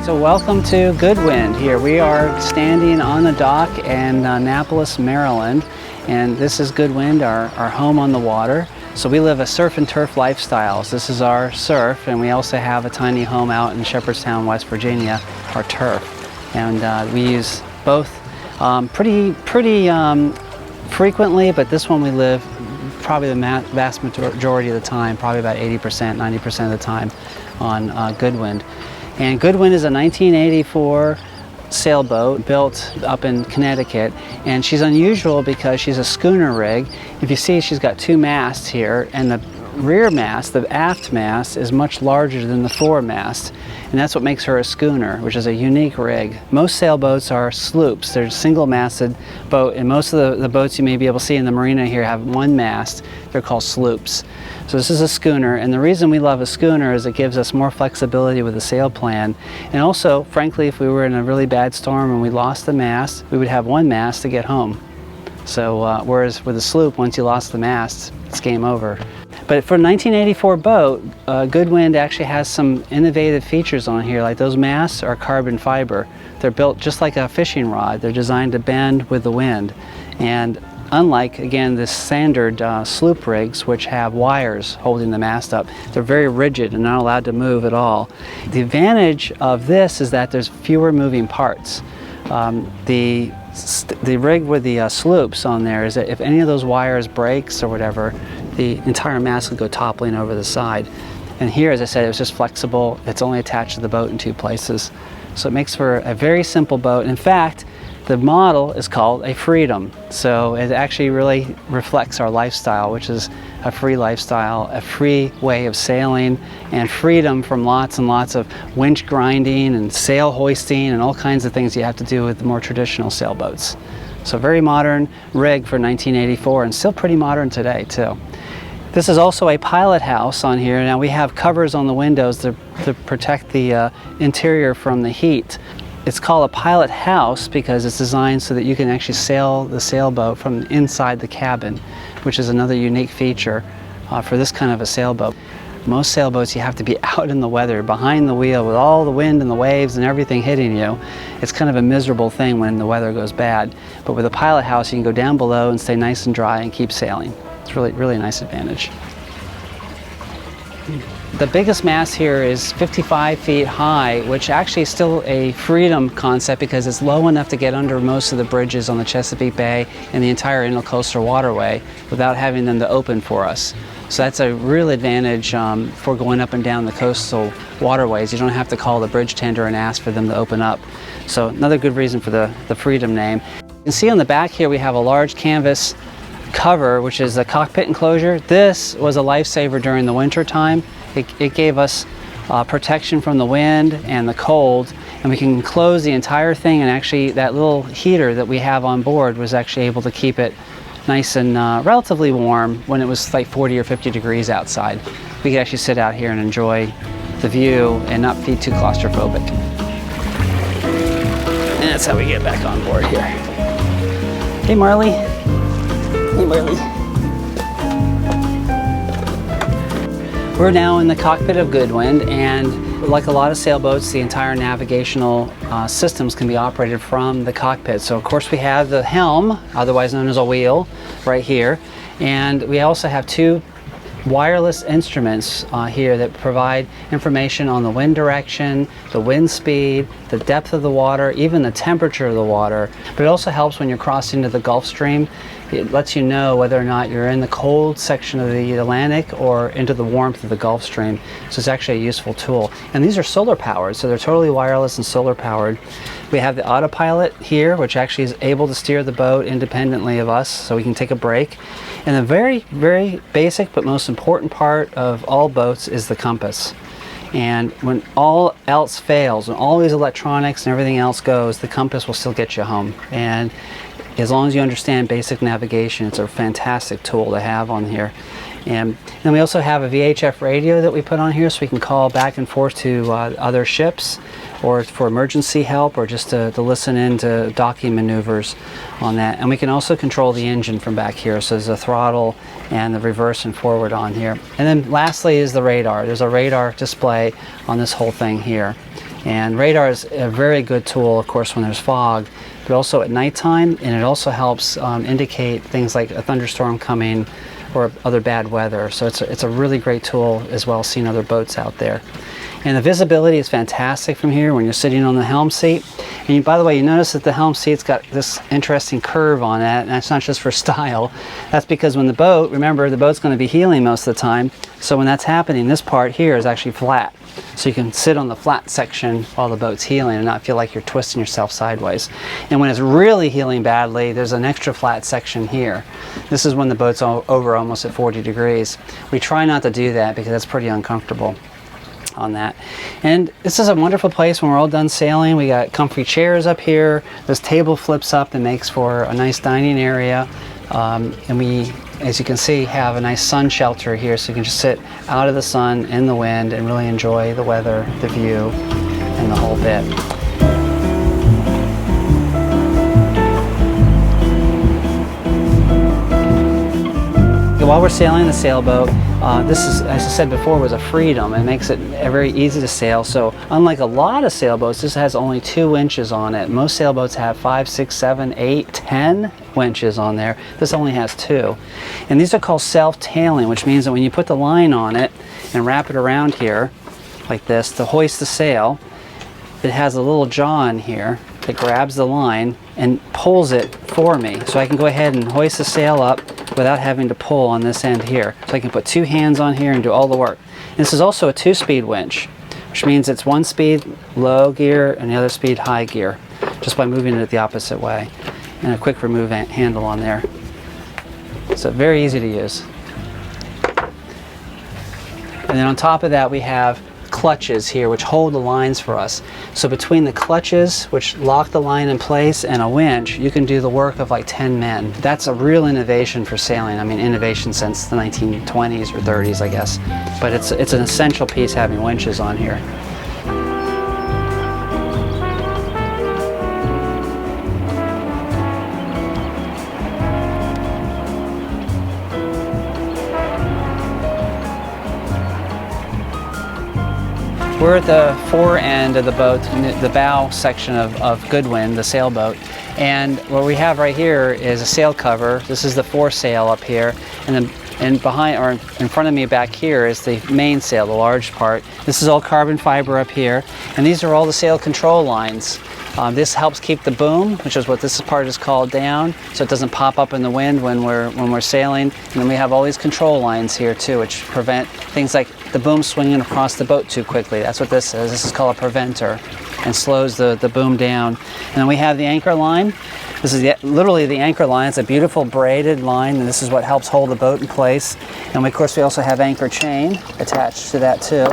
So welcome to Goodwind. Here we are standing on the dock in Annapolis, Maryland, and this is Goodwind, our home on the water. So we live a surf and turf lifestyle. So this is our surf, and we also have a tiny home out in Shepherdstown, West Virginia, our turf. And we use both pretty frequently, but this one we live probably the vast majority of the time, probably about 80%, 90% of the time on Goodwind. And Goodwind is a 1984 sailboat built up in Connecticut, and she's unusual because she's a schooner rig. If you see, she's got two masts here, and the rear mast, the aft mast, is much larger than the fore mast, and that's what makes her a schooner, which is a unique rig. Most sailboats are sloops. They're a single-masted boat, and most of the boats you may be able to see in the marina here have one mast. They're called sloops. So this is a schooner, and the reason we love a schooner is it gives us more flexibility with the sail plan. And also, frankly, if we were in a really bad storm and we lost the mast, we would have one mast to get home. So whereas with a sloop, once you lost the mast, it's game over. But for a 1984 boat, Goodwind actually has some innovative features on here, like those masts are carbon fiber. They're built just like a fishing rod. They're designed to bend with the wind. And unlike, again, the standard sloop rigs, which have wires holding the mast up, they're very rigid and not allowed to move at all. The advantage of this is that there's fewer moving parts. The rig with the sloops on there is that if any of those wires breaks or whatever, the entire mast would go toppling over the side. And here, as I said, it was just flexible. It's only attached to the boat in two places. So it makes for a very simple boat. In fact, the model is called a Freedom. So it actually really reflects our lifestyle, which is a free lifestyle, a free way of sailing, and freedom from lots and lots of winch grinding and sail hoisting and all kinds of things you have to do with the more traditional sailboats. So very modern rig for 1984, and still pretty modern today too. This is also a Pilothouse on here. Now we have covers on the windows to protect the interior from the heat. It's called a Pilothouse because it's designed so that you can actually sail the sailboat from inside the cabin, which is another unique feature for this kind of a sailboat. Most sailboats, you have to be out in the weather, behind the wheel, with all the wind and the waves and everything hitting you. It's kind of a miserable thing when the weather goes bad. But with a Pilothouse, you can go down below and stay nice and dry and keep sailing. It's really a nice advantage. The biggest mast here is 55 feet high, which actually is still a Freedom concept because it's low enough to get under most of the bridges on the Chesapeake Bay and the entire intercoastal waterway without having them to open for us. So that's a real advantage for going up and down the coastal waterways. You don't have to call the bridge tender and ask for them to open up. So another good reason for the Freedom name. You can see on the back here we have a large canvas cover, which is the cockpit enclosure. This was a lifesaver during the winter time. It gave us protection from the wind and the cold, and we can close the entire thing, and actually that little heater that we have on board was actually able to keep it nice and relatively warm when it was like 40 or 50 degrees outside. We could actually sit out here and enjoy the view and not be too claustrophobic. And that's how we get back on board here. Hey Marley. Hey Marley. We're now in the cockpit of Goodwind, and like a lot of sailboats, the entire navigational systems can be operated from the cockpit. So of course we have the helm, otherwise known as a wheel, right here, and we also have two wireless instruments here that provide information on the wind direction, the wind speed, the depth of the water, even the temperature of the water. But it also helps when you're crossing into the Gulf Stream. It lets you know whether or not you're in the cold section of the Atlantic or into the warmth of the Gulf Stream. So it's actually a useful tool. And these are solar powered, so they're totally wireless and solar powered. We have the autopilot here, which actually is able to steer the boat independently of us, so we can take a break. And the very basic but most important part of all boats is the compass. And when all else fails, when all these electronics and everything else goes, the compass will still get you home. And as long as you understand basic navigation, it's a fantastic tool to have on here. And then we also have a VHF radio that we put on here so we can call back and forth to other ships, or for emergency help, or just to listen in to docking maneuvers on that. And we can also control the engine from back here, so there's a throttle and the reverse and forward on here. And then lastly is the radar. There's a radar display on this whole thing here. And radar is a very good tool, of course, when there's fog, but also at nighttime, and it also helps indicate things like a thunderstorm coming or other bad weather. So it's a really great tool as well, seeing other boats out there. And the visibility is fantastic from here when you're sitting on the helm seat. And by the way, you notice that the helm seat's got this interesting curve on it, and that's not just for style. That's because when the boat, remember, the boat's going to be heeling most of the time. So when that's happening, this part here is actually flat. So you can sit on the flat section while the boat's heeling and not feel like you're twisting yourself sideways. And when it's really heeling badly, there's an extra flat section here. This is when the boat's over almost at 40 degrees. We try not to do that because that's pretty uncomfortable on that. And this is a wonderful place when we're all done sailing. We got comfy chairs up here. This table flips up and makes for a nice dining area. And we, as you can see, have a nice sun shelter here, so you can just sit out of the sun in the wind and really enjoy the weather, the view, and the whole bit. While we're sailing the sailboat, this is, as I said before, was a freedom. It makes it very easy to sail. So unlike a lot of sailboats, this has only 2 winches on it. Most sailboats have 5, 6, 7, 8, 10 winches on there. This only has 2. And these are called self-tailing, which means that when you put the line on it and wrap it around here like this to hoist the sail, it has a little jaw in here that grabs the line and pulls it for me. So I can go ahead and hoist the sail up without having to pull on this end here. So I can put 2 hands on here and do all the work. And this is also a 2-speed winch, which means it's 1 speed low gear and the other speed high gear, just by moving it the opposite way. And a quick remove handle on there. So very easy to use. And then on top of that, we have clutches here which hold the lines for us. So between the clutches, which lock the line in place, and a winch, you can do the work of like 10 men. That's a real innovation for sailing. I mean, innovation since the 1920s or 30s, I guess. But it's an essential piece having winches on here. We're at the fore end of the boat, the bow section of Goodwind, the sailboat. And what we have right here is a sail cover. This is the foresail up here. And then behind, or in front of me back here, is the mainsail, the large part. This is all carbon fiber up here. And these are all the sail control lines. This helps keep the boom, which is what this part is called, down, so it doesn't pop up in the wind when we're sailing. And then we have all these control lines here too, which prevent things like the boom swinging across the boat too quickly. That's what this is. This is called a preventer, and slows the boom down. And then we have the anchor line. This is literally the anchor line. It's a beautiful braided line, and this is what helps hold the boat in place. And of course we also have anchor chain attached to that too.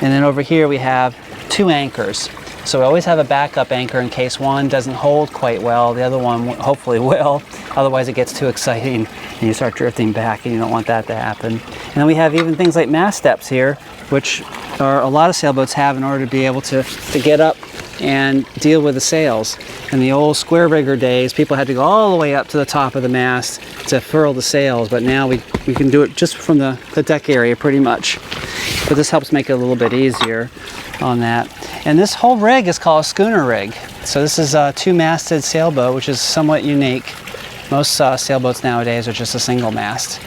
And then over here we have 2 anchors. So we always have a backup anchor in case one doesn't hold quite well. The other one hopefully will. Otherwise it gets too exciting and you start drifting back, and you don't want that to happen. And then we have even things like mast steps here, which are a lot of sailboats have in order to be able to get up and deal with the sails. In the old square rigger days, people had to go all the way up to the top of the mast to furl the sails, but now we can do it just from the deck area pretty much. But this helps make it a little bit easier on that. And this whole rig is called a schooner rig. So this is a 2-masted sailboat, which is somewhat unique. Most sailboats nowadays are just a single mast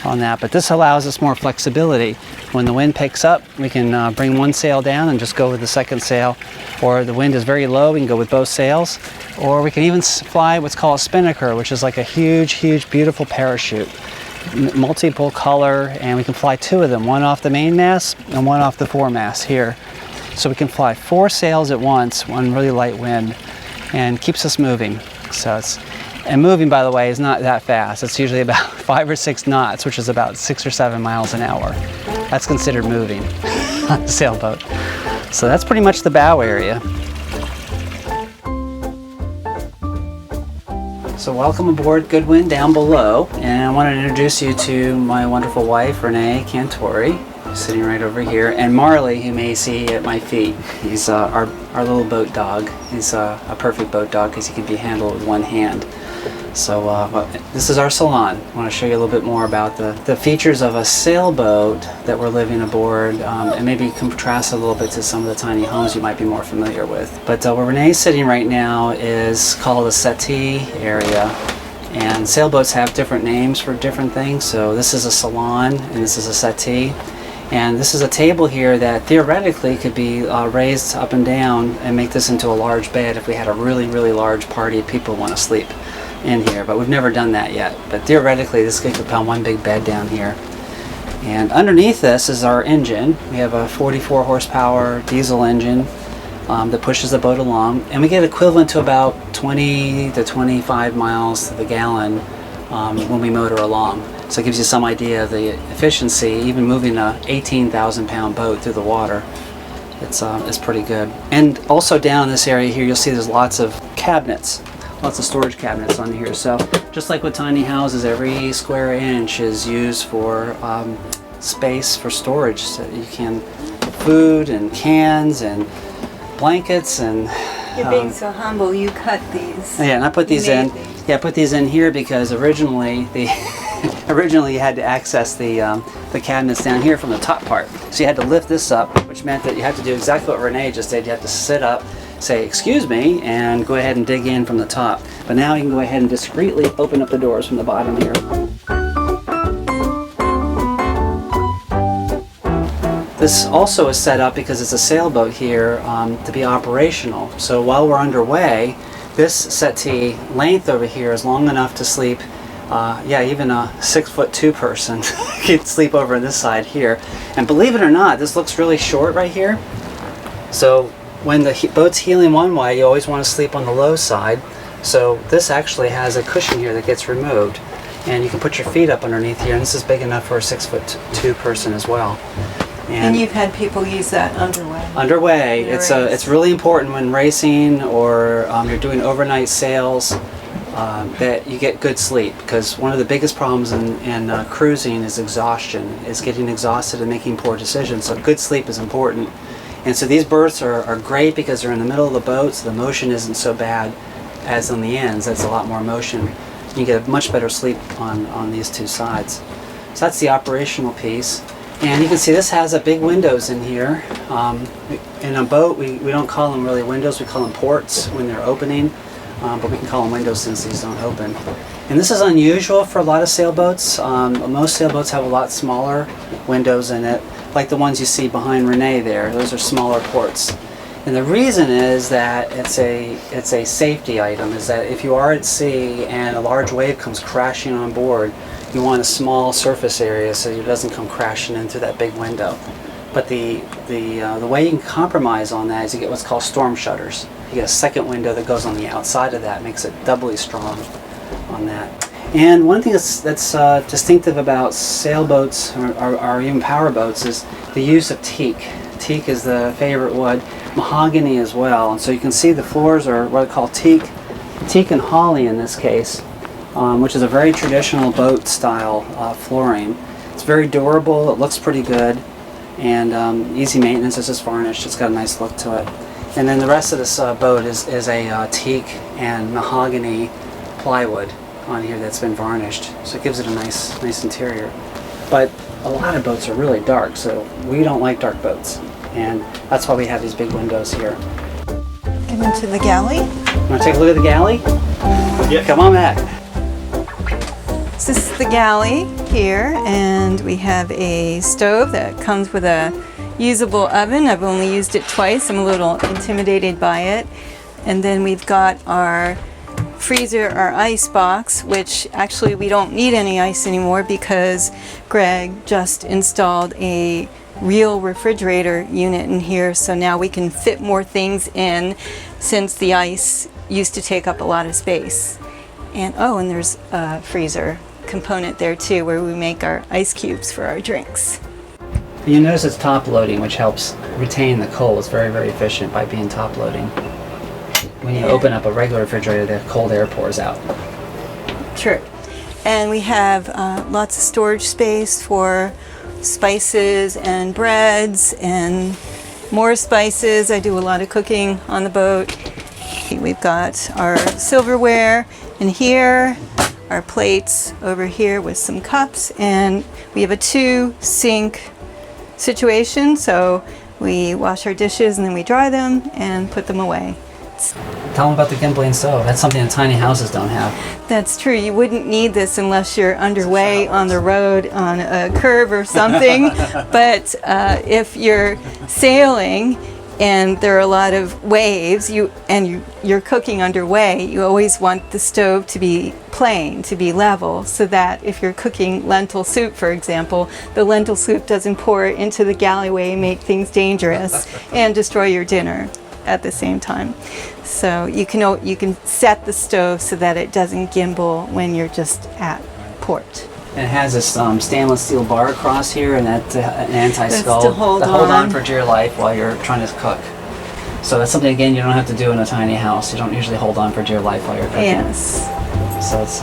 on that, but this allows us more flexibility. When the wind picks up, we can bring one sail down and just go with the second sail, or the wind is very low, we can go with both sails, or we can even fly what's called a spinnaker, which is like a huge, beautiful parachute, multiple color, and we can fly 2 of them, one off the main mast and one off the foremast here. So we can fly 4 sails at once, one really light wind, and keeps us moving. And moving, by the way, is not that fast. It's usually about 5 or 6 knots, which is about 6 or 7 miles an hour. That's considered moving on a sailboat. So that's pretty much the bow area. So welcome aboard Goodwind down below, and I want to introduce you to my wonderful wife, Renee Cantori, sitting right over here, and Marley, who you may see at my feet. He's our little boat dog. He's a perfect boat dog because he can be handled with one hand. So this is our salon. I want to show you a little bit more about the features of a sailboat that we're living aboard, and maybe contrast a little bit to some of the tiny homes you might be more familiar with. But where Renee's sitting right now is called a settee area, and sailboats have different names for different things. So this is a salon and this is a settee. And this is a table here that theoretically could be raised up and down and make this into a large bed if we had a really, really large party of people who want to sleep in here. But we've never done that yet. But theoretically, this could become one big bed down here. And underneath this is our engine. We have a 44 horsepower diesel engine that pushes the boat along. And we get equivalent to about 20 to 25 miles to the gallon when we motor along. So it gives you some idea of the efficiency, even moving a 18,000 pound boat through the water. It's pretty good. And also down in this area here, you'll see there's lots of cabinets, lots of storage cabinets on here. So just like with tiny houses, every square inch is used for space for storage. So you can food and cans and blankets and... You're being so humble, you cut these. Yeah, and I put these in. Yeah, I put these in here because originally originally you had to access the cabinets down here from the top part. So you had to lift this up, which meant that you had to do exactly what Renee just did. You have to sit up, say, excuse me, and go ahead and dig in from the top. But now you can go ahead and discreetly open up the doors from the bottom here. This also is set up because it's a sailboat here to be operational. So while we're underway, this settee length over here is long enough to sleep. Even a 6'2" person could sleep over on this side here. And believe it or not, this looks really short right here. So when the boat's heeling one way, you always want to sleep on the low side. So this actually has a cushion here that gets removed. And you can put your feet up underneath here, and this is big enough for a 6'2" person as well. And you've had people use that underway. Underway, it's really important when racing or you're doing overnight sails that you get good sleep, because one of the biggest problems in cruising is exhaustion, is getting exhausted and making poor decisions. So good sleep is important. And so these berths are great because they're in the middle of the boat, so the motion isn't so bad as on the ends. That's a lot more motion. You get a much better sleep on these two sides. So that's the operational piece. And you can see this has a big windows in here. In a boat, we don't call them really windows, we call them ports when they're opening, but we can call them windows since these don't open. And this is unusual for a lot of sailboats. Most sailboats have a lot smaller windows in it, like the ones you see behind Renee there. Those are smaller ports. And the reason is that it's a safety item, is that if you are at sea and a large wave comes crashing on board, you want a small surface area so it doesn't come crashing into that big window. But the way you can compromise on that is you get what's called storm shutters. You get a second window that goes on the outside of that, makes it doubly strong on that. And one thing that's distinctive about sailboats or even power boats is the use of teak. Teak is the favorite wood, mahogany as well. And so you can see the floors are what I call teak and holly in this case. Which is a very traditional boat style flooring. It's very durable, it looks pretty good, and easy maintenance. It's just varnished, it's got a nice look to it. And then the rest of this boat is a teak and mahogany plywood on here that's been varnished. So it gives it a nice interior. But a lot of boats are really dark, so we don't like dark boats. And that's why we have these big windows here. Come into the galley. Want to take a look at the galley? Yeah. Come on back. This is the galley here, and we have a stove that comes with a usable oven. I've only used it twice. I'm a little intimidated by it. And then we've got our freezer, our ice box, which actually we don't need any ice anymore because Greg just installed a real refrigerator unit in here, so now we can fit more things in since the ice used to take up a lot of space. And and there's a freezer component there too, where we make our ice cubes for our drinks. You notice it's top loading, which helps retain the cold. It's very, very efficient by being top loading. When you open up a regular refrigerator, the cold air pours out. True. And we have lots of storage space for spices and breads and more spices. I do a lot of cooking on the boat. We've got our silverware in here, our plates over here with some cups, and we have a 2-sink situation, so we wash our dishes and then we dry them and put them away. Tell them about the gimbaling stove. That's something that tiny houses don't have. That's true. You wouldn't need this unless you're underway on the road on a curve or something. But if you're sailing and there are a lot of waves, you're cooking underway, you always want the stove to be plane, to be level, so that if you're cooking lentil soup, for example, the lentil soup doesn't pour into the galleyway, make things dangerous, and destroy your dinner at the same time. So you can set the stove so that it doesn't gimbal when you're just at port. And it has this stainless steel bar across here, and that's an anti-skull to hold on for dear life while you're trying to cook. So that's something, again, you don't have to do in a tiny house. You don't usually hold on for dear life while you're cooking. Yes. So it's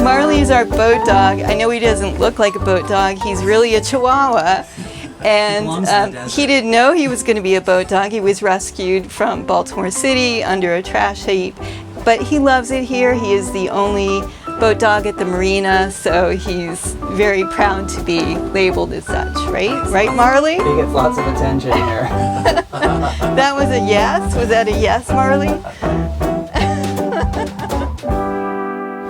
Marley's our boat dog. I know he doesn't look like a boat dog. He's really a Chihuahua. And he didn't know he was going to be a boat dog. He was rescued from Baltimore City under a trash heap. But he loves it here. He is the only boat dog at the marina, so he's very proud to be labeled as such, right? Right, Marley? he gets lots of attention here. That was a yes? Was that a yes, Marley?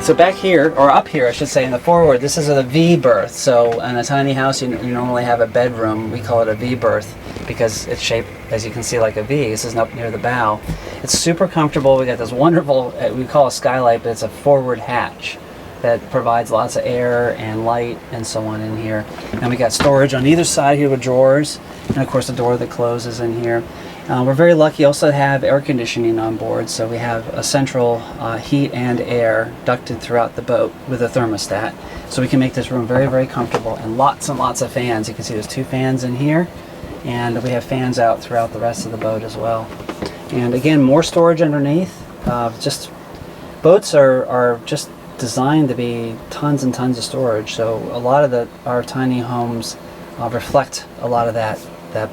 So back here, or up here I should say, in the forward, this is a V berth. So in a tiny house you normally have a bedroom. We call it a V berth because it's shaped, as you can see, like a V. This is up near the bow. It's super comfortable. We got this wonderful, we call it a skylight, but it's a forward hatch that provides lots of air and light and so on in here. And we got storage on either side here with drawers, and of course the door that closes in here. We're very lucky also to have air conditioning on board, so we have a central heat and air ducted throughout the boat with a thermostat. So we can make this room very, very comfortable, and lots of fans. You can see there's 2 fans in here, and we have fans out throughout the rest of the boat as well. And again, more storage underneath. Boats are just designed to be tons and tons of storage, so a lot of our tiny homes reflect a lot of that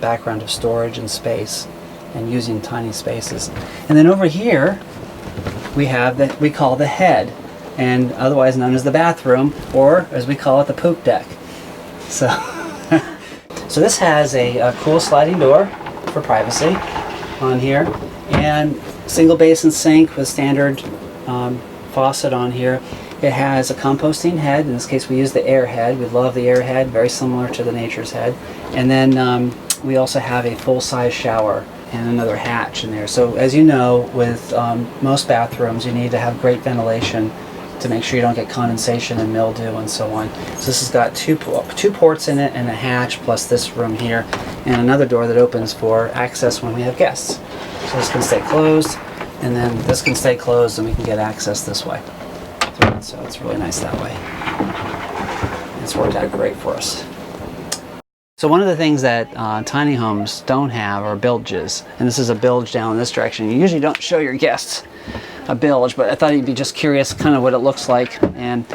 background of storage and space, and using tiny spaces. And then over here we have that we call the head, and otherwise known as the bathroom, or as we call it, the poop deck. So so this has a cool sliding door for privacy on here, and single basin sink with standard faucet on here. It has a composting head. In this case we use the air head. We love the air head, very similar to the Nature's head. And then we also have a full-size shower and another hatch in there. So as you know, with most bathrooms you need to have great ventilation to make sure you don't get condensation and mildew and so on. So this has got two ports in it and a hatch, plus this room here, and another door that opens for access when we have guests. So this can stay closed, and then this can stay closed, and we can get access this way. So it's really nice that way. It's worked out great for us. So one of the things that tiny homes don't have are bilges, and this is a bilge down in this direction. You usually don't show your guests a bilge, but I thought you'd be just curious kind of what it looks like. And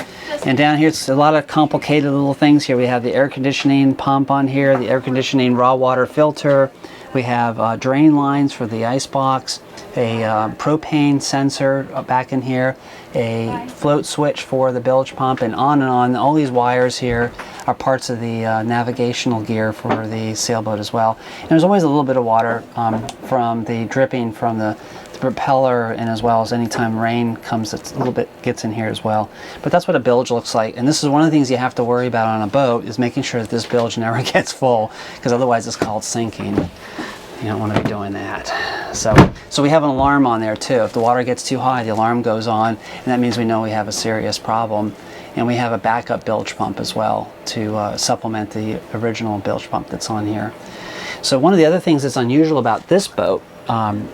down here it's a lot of complicated little things here. We have the air conditioning pump on here, the air conditioning raw water filter. We have drain lines for the ice box, a propane sensor back in here, a float switch for the bilge pump, and on and on. All these wires here are parts of the navigational gear for the sailboat as well. And there's always a little bit of water from the dripping from the propeller, and as well as anytime rain comes, it's a little bit gets in here as well. But that's what a bilge looks like, and this is one of the things you have to worry about on a boat, is making sure that this bilge never gets full, because otherwise it's called sinking. You don't want to be doing that. So we have an alarm on there too. If the water gets too high, the alarm goes on, and that means we know we have a serious problem. And we have a backup bilge pump as well to supplement the original bilge pump that's on here. So one of the other things that's unusual about this boat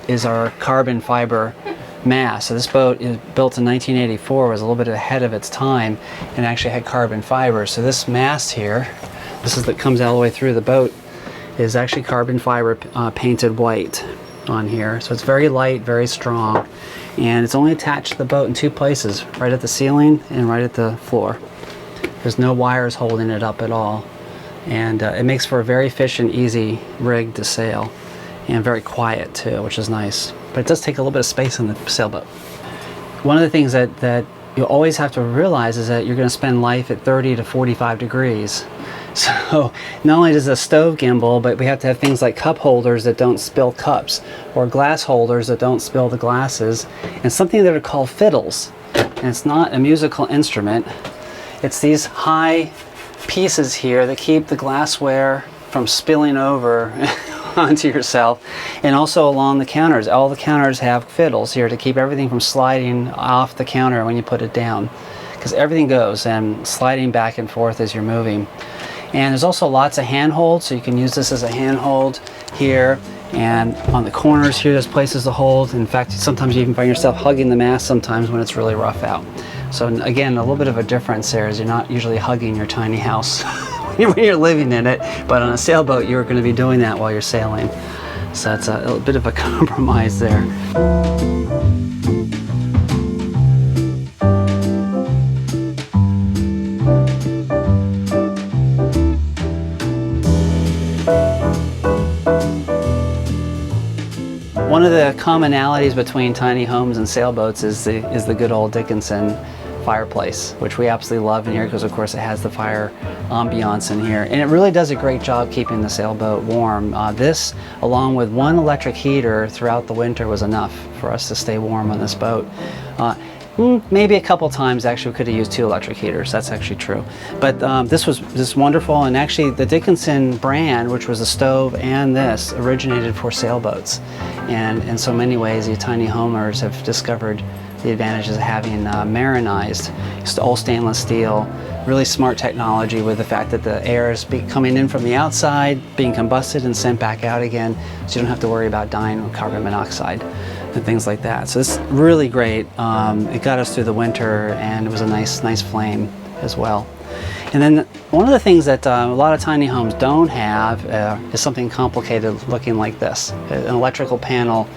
is our carbon fiber mast. So this boat is built in 1984, was a little bit ahead of its time, and actually had carbon fiber. So this mast here, this is that comes all the way through the boat, is actually carbon fiber painted white. on here. So it's very light, very strong. And it's only attached to the boat in two places, right at the ceiling and right at the floor. There's no wires holding it up at all. And it makes for a very efficient, easy rig to sail. And very quiet too, which is nice. But it does take a little bit of space in the sailboat. One of the things that you always have to realize is that you're going to spend life at 30 to 45 degrees. So not only does the stove gimbal, but we have to have things like cup holders that don't spill cups, or glass holders that don't spill the glasses, and something that are called fiddles. And it's not a musical instrument. It's these high pieces here that keep the glassware from spilling over onto yourself, and also along the counters. All the counters have fiddles here to keep everything from sliding off the counter when you put it down, because everything goes and sliding back and forth as you're moving. And there's also lots of handholds, so you can use this as a handhold here, and on the corners here there's places to hold. In fact, sometimes you even find yourself hugging the mast sometimes when it's really rough out. So again, a little bit of a difference there is you're not usually hugging your tiny house when you're living in it, but on a sailboat you're going to be doing that while you're sailing. So that's a bit of a compromise there. One of the commonalities between tiny homes and sailboats is the good old Dickinson fireplace, which we absolutely love in here because of course it has the fire ambiance in here, and it really does a great job keeping the sailboat warm. This, along with one electric heater throughout the winter, was enough for us to stay warm on this boat. Maybe a couple times actually we could have used 2 electric heaters. That's actually true. But this was wonderful, and actually the Dickinson brand, which was the stove and this, originated for sailboats. And in so many ways, the tiny homers have discovered the advantages of having marinized, all stainless steel, really smart technology with the fact that the air is coming in from the outside, being combusted and sent back out again, so you don't have to worry about dying with carbon monoxide and things like that. So it's really great. It got us through the winter, and it was a nice flame as well. And then one of the things that a lot of tiny homes don't have is something complicated looking like this, an electrical panel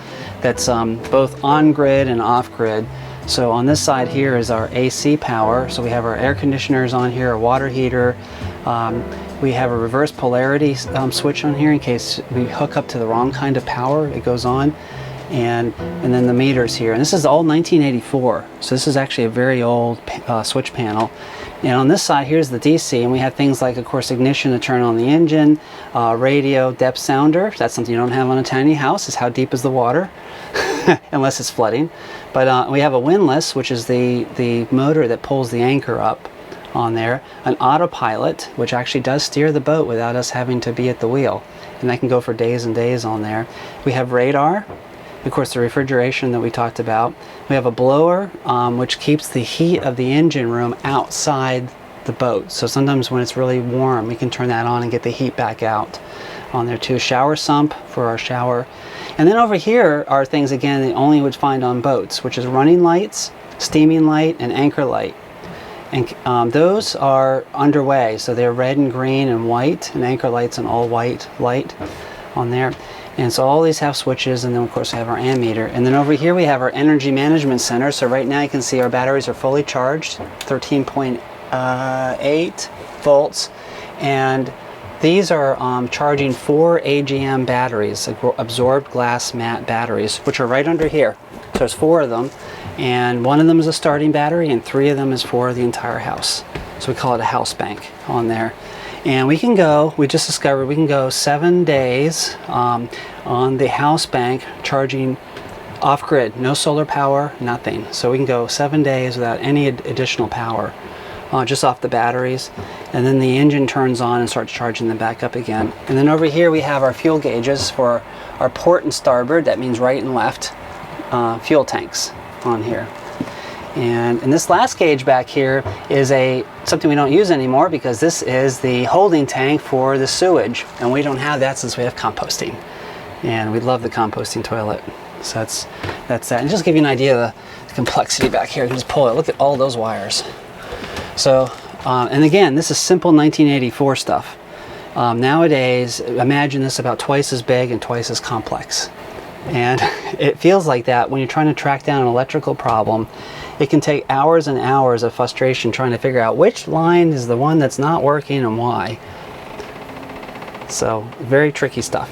that's both on-grid and off-grid. So on this side here is our AC power. So we have our air conditioners on here, a water heater. We have a reverse polarity switch on here in case we hook up to the wrong kind of power, it goes on. And then the meters here. And this is all 1984. So this is actually a very old switch panel. And on this side, here's the DC, and we have things like, of course, ignition to turn on the engine, radio, depth sounder. That's something you don't have on a tiny house, is how deep is the water, unless it's flooding. But we have a windlass, which is the motor that pulls the anchor up on there. An autopilot, which actually does steer the boat without us having to be at the wheel. And that can go for days and days on there. We have radar. Of course, the refrigeration that we talked about. We have a blower, which keeps the heat of the engine room outside the boat. So sometimes when it's really warm, we can turn that on and get the heat back out on there too. Shower sump for our shower. And then over here are things, again, that only would find on boats, which is running lights, steaming light, and anchor light. And those are underway. So they're red and green and white, and anchor light's an all white light on there. And so all these have switches, and then of course we have our ammeter. And then over here we have our energy management center. So right now you can see our batteries are fully charged, 13.8 volts. And these are charging 4 AGM batteries, absorbed glass mat batteries, which are right under here. So there's 4 of them. And one of them is a starting battery, and 3 of them is for the entire house. So we call it a house bank on there. And we can go, we just discovered we can go 7 days on the house bank charging off-grid, no solar power, nothing. So we can go 7 days without any additional power, just off the batteries. And then the engine turns on and starts charging them back up again. And then over here we have our fuel gauges for our port and starboard, that means right and left, fuel tanks on here. And this last gauge back here is something we don't use anymore, because this is the holding tank for the sewage, and we don't have that since we have composting, and we love the composting toilet. So that's that. And just to give you an idea of the complexity back here, you can just pull it. Look at all those wires. So and again, this is simple 1984 stuff. Nowadays, imagine this about twice as big and twice as complex. And it feels like that when you're trying to track down an electrical problem. It can take hours and hours of frustration trying to figure out which line is the one that's not working and why. So very tricky stuff.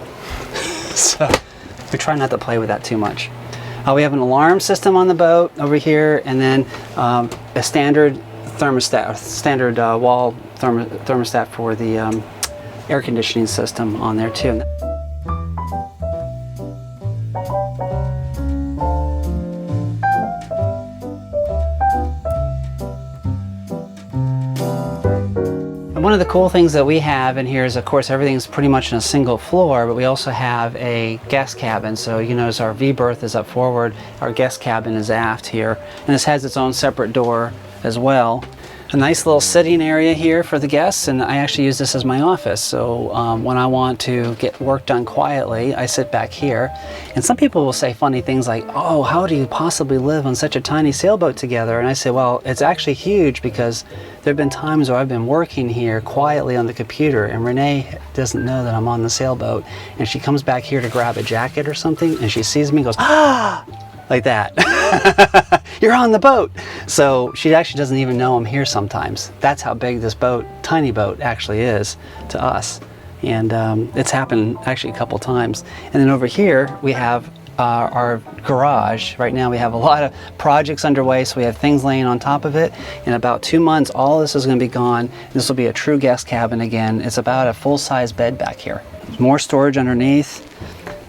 So we try not to play with that too much. We have an alarm system on the boat over here, and then a standard thermostat, standard wall thermostat for the air conditioning system on there too. One of the cool things that we have in here is, of course, everything's pretty much in a single floor, but we also have a guest cabin. So you notice our V berth is up forward, our guest cabin is aft here, and this has its own separate door as well. A nice little sitting area here for the guests, and I actually use this as my office. So when I want to get work done quietly, I sit back here. And some people will say funny things like, oh, how do you possibly live on such a tiny sailboat together? And I say, well, it's actually huge, because there have been times where I've been working here quietly on the computer, and Renee doesn't know that I'm on the sailboat, and she comes back here to grab a jacket or something, and she sees me and goes, ah! Like that. You're on the boat. So she actually doesn't even know I'm here sometimes. That's how big this boat, tiny boat, actually is to us. And it's happened actually a couple times. And then over here we have our garage. Right now we have a lot of projects underway, so we have things laying on top of it. In about 2 months, all this is going to be gone. This will be a true guest cabin again. It's about a full-size bed back here. More storage underneath.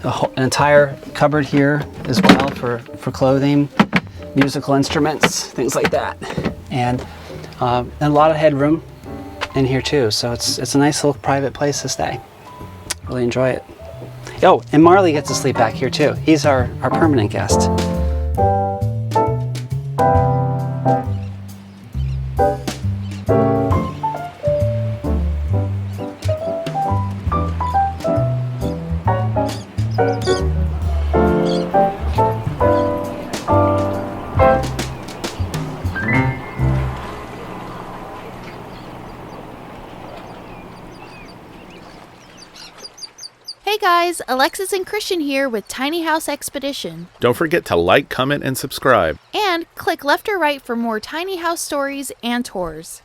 An entire cupboard here as well for clothing, musical instruments, things like that, and a lot of headroom in here too. So it's a nice little private place to stay. Really enjoy it. Oh, and Marley gets to sleep back here too. He's our permanent guest. Hey guys, Alexis and Christian here with Tiny House Expedition. Don't forget to like, comment, and subscribe. And click left or right for more tiny house stories and tours.